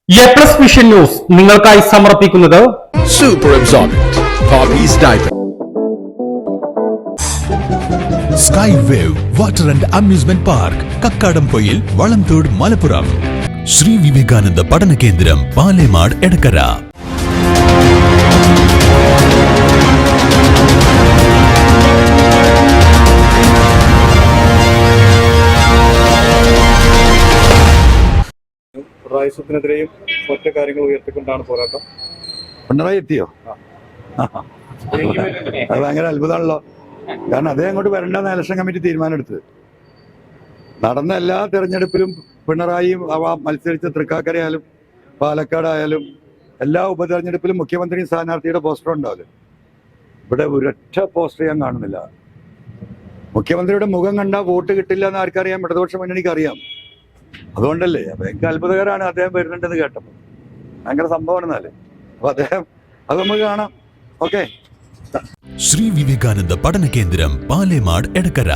A+ vision news നിങ്ങൾക്കായി സമർപ്പിക്കുന്നത് Super Absorbent Poppy's Diaper. Sky wave water and amusement park Kakkadampoyil Valamthode Malappuram. Shri Vivekananda പഠന കേന്ദ്രം പാലേമാട് എടക്കര. റായിസത്തിനെതിരെയും ഒറ്റ കാര്യങ്ങൾ ഉയർത്തിക്കൊണ്ടാണ് പോരാട്ടം. പിണറായി എത്തിയോ? അത് ഭയങ്കര അത്ഭുതമാണല്ലോ. കാരണം അദ്ദേഹം അങ്ങോട്ട് വരണ്ടെന്ന് ഇലക്ഷൻ കമ്മിറ്റി തീരുമാനമെടുത്തത്. നടന്ന എല്ലാ തെരഞ്ഞെടുപ്പിലും പിണറായിയും മത്സരിച്ച തൃക്കാക്കരയായാലും പാലക്കാടായാലും എല്ലാ ഉപതെരഞ്ഞെടുപ്പിലും മുഖ്യമന്ത്രിയും സ്ഥാനാർത്ഥിയുടെ പോസ്റ്റർ ഉണ്ടാവില്ല. ഇവിടെ ഒരൊറ്റ പോസ്റ്റർ ഞാൻ കാണുന്നില്ല. മുഖ്യമന്ത്രിയുടെ മുഖം കണ്ടാൽ വോട്ട് കിട്ടില്ല എന്ന് ആർക്കറിയാം? ഇടതുപക്ഷ മുന്നണിക്ക് അറിയാം. അതുകൊണ്ടല്ലേ അപ്പൊ എനിക്ക് അത്ഭുതകരമാണ് അദ്ദേഹം വരുന്നുണ്ടെന്ന് കേട്ടപ്പോൾ. ഭയങ്കര സംഭവമാണെന്നാല്. അപ്പൊ അദ്ദേഹം അത് നമുക്ക് കാണാം. ഓക്കെ. ശ്രീ വിവേകാനന്ദ പഠന കേന്ദ്രം പാലേമാട് എടക്കര.